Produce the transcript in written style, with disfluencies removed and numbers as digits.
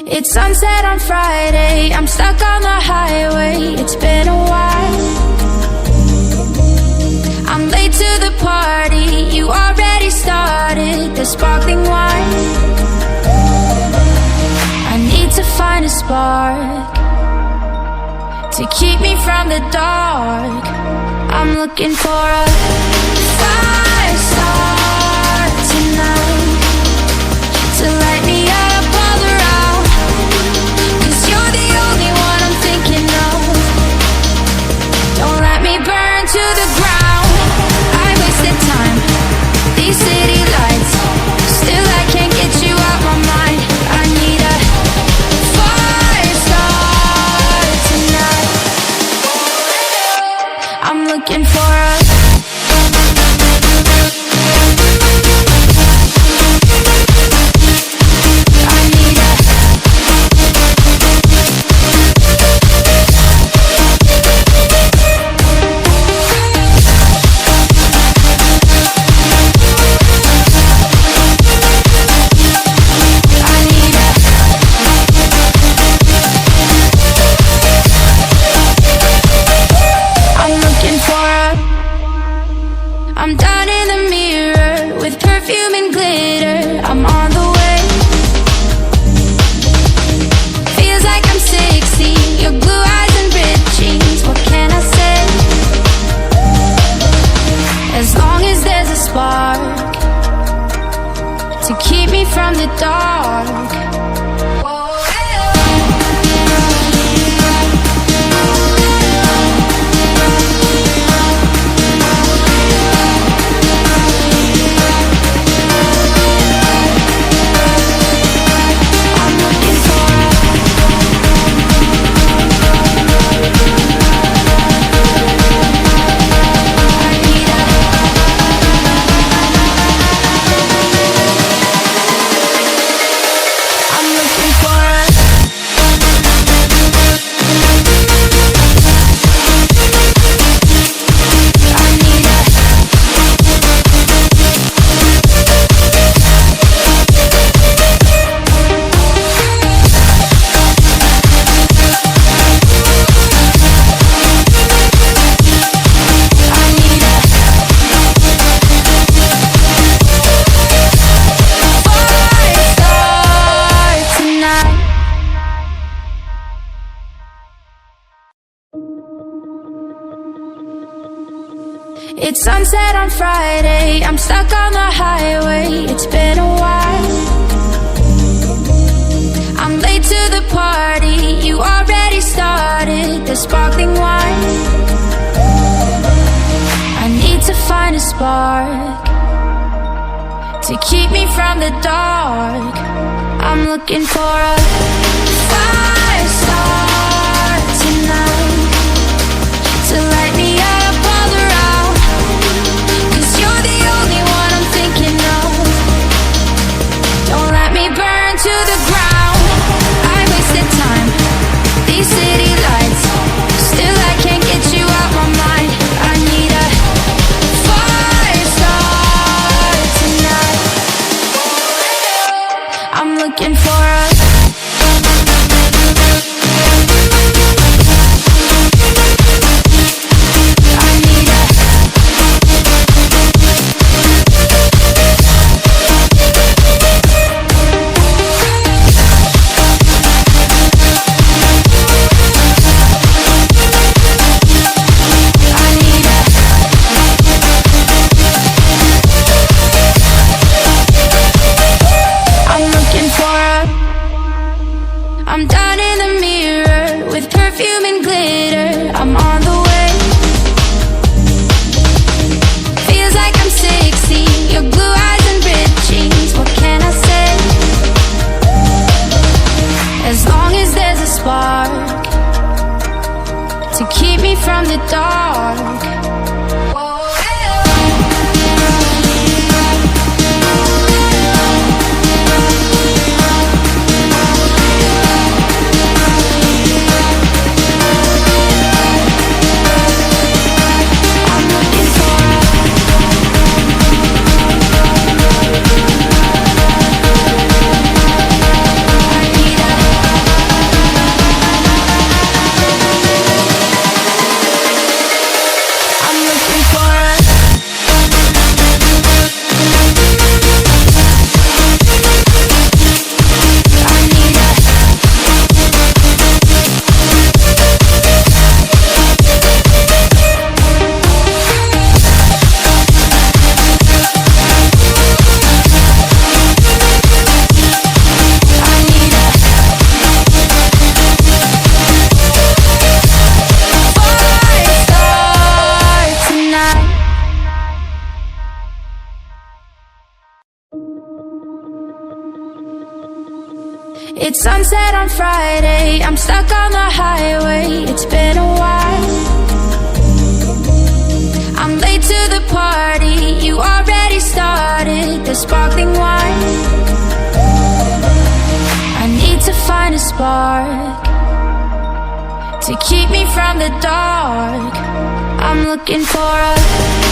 It's sunset on Friday, I'm stuck on the highway. It's been a while. I'm late to the party, you already started the sparkling wine. I need to find a spark to keep me from the dark. I'm looking for a fire start tonight to light me up all around. 'Cause you're the only one I'm thinking of. Don't let me burn to the ground. I wasted time, these city lights, still I can't get you out my mind. I need a fire start tonight. I'm looking for a I'm down in the mirror with perfume and glitter. I'm on the way. Feels like I'm 16, your blue eyes and ripped jeans. What can I say? As long as there's a spark to keep me from the dark. It's sunset on Friday, I'm stuck on the highway. It's been a while. I'm late to the party, you already started the sparkling wine. I need to find a spark to keep me from the dark. I'm looking for a fire start tonight to light me up all around. 'Cause you're the only one I'm thinking of. Don't let me burn to the ground. I wasted time, these city lights, still I can't get you out my mind. I need a fire start tonight. I'm looking for a I'm down in the mirror with perfume and glitter. I'm on the way. Feels like I'm 16, your blue eyes and ripped jeans. What can I say? As long as there's a spark to keep me from the dark. I need a It's sunset on Friday, I'm stuck on the highway. It's been a while. I'm late to the party, you already started the sparkling wine. I need to find a spark to keep me from the dark. I'm looking for a